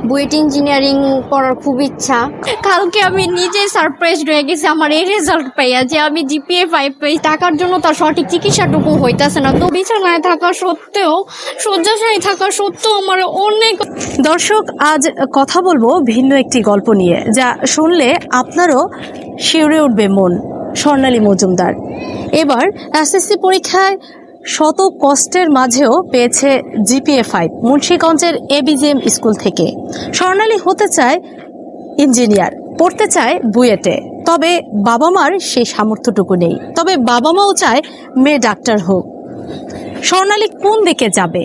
BUET engineering পড়ার খুব ইচ্ছা। কালকে আমি নিজে সারপ্রাইজ হয়ে গেছি আমার এই রেজাল্ট পাইয়া যে আমি জিপিএ 5 পাই। টাকার জন্য তার সঠিক চিকিৎসাটুকু হইতাছে না। তো বিছানায় থাকা সত্ত্বেও, শয্যাশায়ী থাকা সত্ত্বেও আমার অনেক। দর্শক, আজ কথা বলবো ভিন্ন একটি গল্প নিয়ে, যা শুনলে আপনারও শিউরে উঠবে মন। স্বর্ণালী মজুমদার এবার এসএসসি পরীক্ষায় শত কষ্টের মাঝেও পেয়েছে জিপিএ 5 মুন্সিগঞ্জের এবিজিএম স্কুল থেকে। স্বর্ণালী হতে চায় ইঞ্জিনিয়ার, পড়তে চায় বুয়েটে, তবে বাবা মার সেই সামর্থ্যটুকু নেই। তবে বাবা মাও চায় মেয়ে ডাক্তার হোক। স্বর্ণালী কোন দিকে যাবে?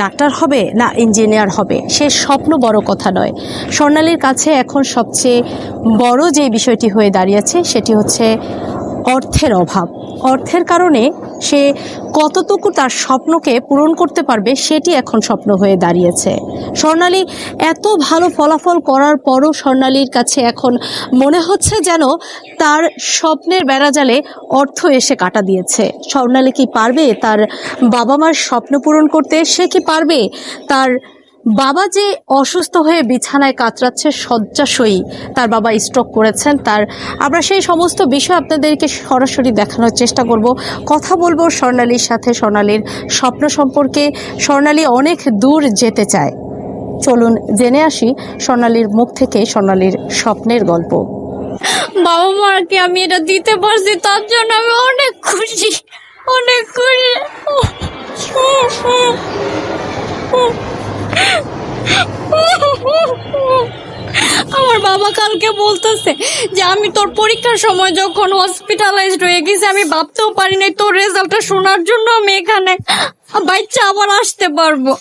ডাক্তার হবে না ইঞ্জিনিয়ার হবে, সে স্বপ্ন বড় কথা নয়। স্বর্ণালীর কাছে এখন সবচেয়ে বড় যে বিষয়টি হয়ে দাঁড়িয়েছে সেটি হচ্ছে অর্থের অভাব। অর্থের কারণে সে কতটুকু তার স্বপ্নকে পূরণ করতে পারবে সেটি এখন স্বপ্ন হয়ে দাঁড়িয়েছে। স্বর্ণালী এত ভালো ফলাফল করার পরও স্বর্ণালীর কাছে এখন মনে হচ্ছে যেন তার স্বপ্নের বেড়াজালে অর্থ এসে কাটা দিয়েছে। স্বর্ণালী কি পারবে তার বাবা মার স্বপ্ন পূরণ করতে? সে কি পারবে তার বাবা যে অসুস্থ হয়ে বিছানায় কাতরাচ্ছে, শয্যাশয়ী, তার বাবা স্ট্রোক করেছেন, আমরা সেই সমস্ত বিষয় আপনাদেরকে সরাসরি দেখানোর চেষ্টা করব। কথা বলবো স্বর্ণালীর সাথে, স্বর্ণালীর স্বপ্ন সম্পর্কে। স্বর্ণালী অনেক দূর যেতে চায়। চলুন জেনে আসি স্বর্ণালীর মুখ থেকে স্বর্ণালীর স্বপ্নের গল্প। বাবা মাকে আমি এটা দিতে পারছি, তার জন্য আমি অনেক খুশি, অনেক খুশি। আমার বাবা কালকে বলতেছে যে আমি তোর পরীক্ষার সময় যখন হসপিটালাইজড হয়ে গেছি, আমি ভাবতেও পারি নাই তোর রেজাল্টটা শোনার জন্য আমি এখানে বাচ্চা আবার আসতে পারবো।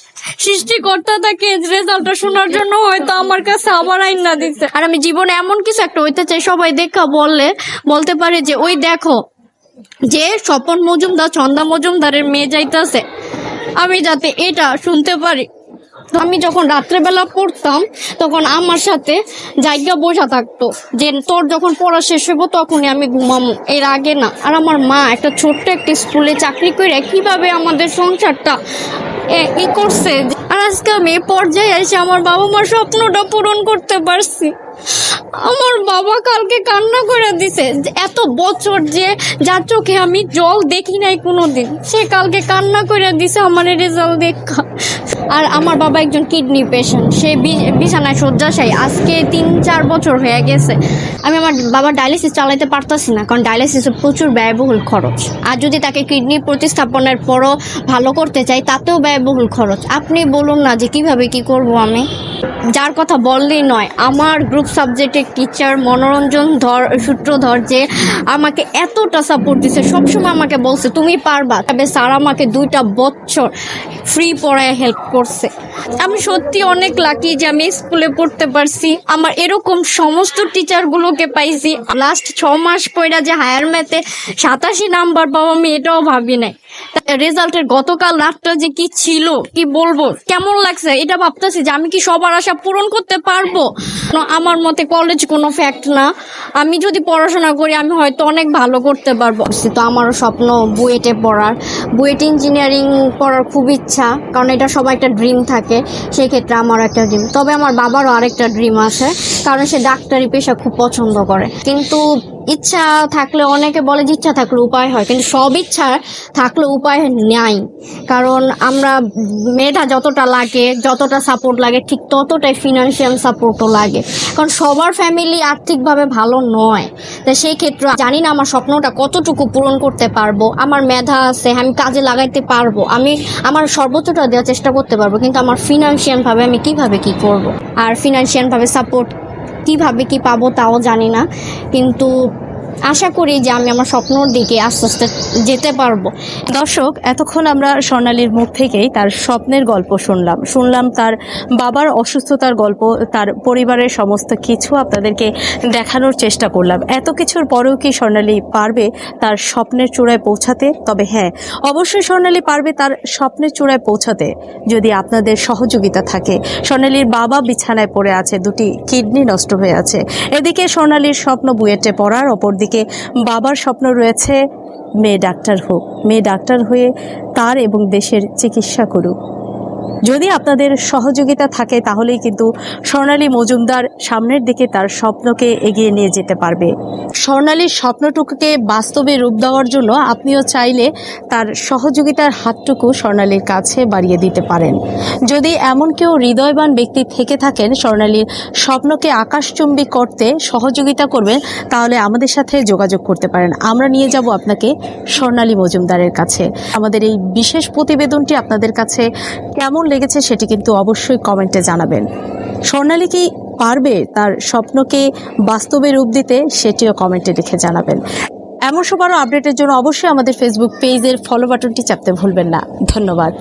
সৃষ্টিকর্তা তাকে রেজাল্টটা শোনার জন্য হয়তো আমার কাছে আবার আইনা দিচ্ছে। আর আমি জীবনে এমন কিছু একটা হইতে চাই, সবাই দেখা বলতে পারে যে ওই দেখো যে স্বপন মজুমদার, ছন্দা মজুমদারের মেয়ে যাইতেছে, আমি যাতে এটা শুনতে পারি। আমি যখন রাত্রেবেলা পড়তাম তখন আমার সাথে জায়গা বসা থাকতো যে তোর যখন পড়া শেষ হইব তখনই আমি ঘুমামো, এর আগে না। আর আমার মা একটা ছোট্ট একটা স্কুলে চাকরি করে কিভাবে আমাদের সংসারটা করছে, আর আজকে আমি এই পর্যায়ে এসে আমার বাবা মার স্বপ্নটা পূরণ করতে পারছি। আমার বাবা কালকে কান্না করে দিছে, এত বছর যে যার চোখে আমি জল দেখি নাই কোনোদিন, সে কালকে কান্না করে দিছে আমার রেজাল্ট দেখা। আর আমার বাবা একজন কিডনি পেশেন্ট, সে বিছানায় শয্যাশায়ী আজকে 3-4 বছর হয়ে গেছে। আমি আমার বাবার ডায়ালিসিস চালাইতে পারতাছি না, কারণ ডায়ালিসিসে প্রচুর ব্যয়বহুল খরচ। আর যদি তাকে কিডনি প্রতিস্থাপনের পরও ভালো করতে চাই তাতেও ব্যয়বহুল খরচ। আপনি বলুন না যে কিভাবে কি করব আমি। যার কথা বললেই নয়, আমার গ্রুপ সাবজেক্টের টিচার মনোরঞ্জন সূত্রধর যে আমাকে এতটা সাপোর্ট দিছে, সবসময় আমাকে বলছে তুমি পারবা। তবে স্যার আমাকে 2টা বছর ফ্রি পড়ায় হেল্প করছে। আমি সত্যি অনেক লাকি যে আমি স্কুলে পড়তে পারছি। আমার এরকম সমস্ত টিচারগুলোকে পাইছি। লাস্ট 6 মাস পড়া যে হায়ার ম্যাথে 87 নাম্বার পাবো আমি এটাও ভাবি নাই। রেজাল্টের গতকাল রাতটা যে কি ছিল কি বলবো, কেমন লাগছে এটা ভাবতেছি যে আমি কি সবার আশা পূরণ করতে পারবো। আমার মতে কলেজ কোনো ফ্যাক্ট না, আমি যদি পড়াশোনা করি আমি হয়তো অনেক ভালো করতে পারবো। তো আমারও স্বপ্ন বুয়েটে পড়ার, বুয়েট ইঞ্জিনিয়ারিং পড়ার খুব ইচ্ছা, কারণ এটা সবার একটা ড্রিম থাকে, সেই ক্ষেত্রে আমারও একটা ড্রিম। তবে আমার বাবারও আরেকটা ড্রিম আছে, কারণ সে ডাক্তারি পেশা খুব পছন্দ করে। কিন্তু ইচ্ছা থাকলে, অনেকে বলে যে ইচ্ছা থাকলে উপায় হয়, কিন্তু সব ইচ্ছা থাকলে উপায় নাই। কারণ আমরা মেধা যতটা লাগে, যতটা সাপোর্ট লাগে, ঠিক ততটাই ফিনান্সিয়াল সাপোর্টও লাগে, কারণ সবার ফ্যামিলি আর্থিকভাবে ভালো নয়। তাই সেই ক্ষেত্রে জানি না আমার স্বপ্নটা কতটুকু পূরণ করতে পারবো। আমার মেধা আছে, আমি কাজে লাগাইতে পারবো, আমি আমার সর্বোচ্চটা দেওয়ার চেষ্টা করতে পারবো, কিন্তু আমার ফিনান্সিয়ালভাবে আমি কিভাবে কি করব। আর ফিনান্সিয়ালভাবে সাপোর্ট কিভাবে কি পাবো তাও জানি না, কিন্তু আশা করি যে আমি আমার স্বপ্নর দিকে আস্তে আস্তে যেতে পারবো। দর্শক, এতক্ষণ আমরা স্বর্ণালীর মুখ থেকেই তার স্বপ্নের গল্প শুনলাম তার বাবার অসুস্থতার গল্প, তার পরিবারের সমস্ত কিছু আপনাদেরকে দেখানোর চেষ্টা করলাম। এত কিছুর পরেও কি স্বর্ণালী পারবে তার স্বপ্নের চূড়ায় পৌঁছাতে? তবে হ্যাঁ, অবশ্যই স্বর্ণালী পারবে তার স্বপ্নের চূড়ায় পৌঁছাতে, যদি আপনাদের সহযোগিতা থাকে। স্বর্ণালীর বাবা বিছানায় পড়ে আছে, 2টি কিডনি নষ্ট হয়ে আছে। এদিকে স্বর্ণালীর স্বপ্ন বুয়েটে পড়ার, অপরদিকে বাবার স্বপ্ন রয়েছে মেয়ে ডাক্তার হোক, মেয়ে ডাক্তার হয়ে তার এবং দেশের চিকিৎসা করুক। যদি আপনাদের সহযোগিতা থাকে তাহলেই কিন্তু স্বর্ণালী মজুমদার সামনের দিকে তার স্বপ্নকে এগিয়ে নিয়ে যেতে পারবে। স্বর্ণালীর স্বপ্নটুকুকে বাস্তবে রূপ দেওয়ার জন্য আপনিও চাইলে তার সহযোগিতার হাতটুকু স্বর্ণালীর কাছে বাড়িয়ে দিতে পারেন। যদি এমন কেউ হৃদয়বান ব্যক্তি থেকে থাকেন স্বর্ণালীর স্বপ্নকে আকাশচুম্বী করতে সহযোগিতা করবেন, তাহলে আমাদের সাথে যোগাযোগ করতে পারেন। আমরা নিয়ে যাব আপনাকে স্বর্ণালী মজুমদারের কাছে। আমাদের এই বিশেষ প্রতিবেদনটি আপনাদের কাছে কেমন লেগেছে সেটি কিন্তু অবশ্যই কমেন্টে জানাবেন। স্বর্ণালী কি পারবে তার স্বপ্নকে বাস্তবে রূপ দিতে, সেটিও কমেন্টে লিখে জানাবেন। এমন সব আরও আপডেটের জন্য অবশ্যই আমাদের ফেসবুক পেজের ফলো বাটনটি চাপতে ভুলবেন না। ধন্যবাদ।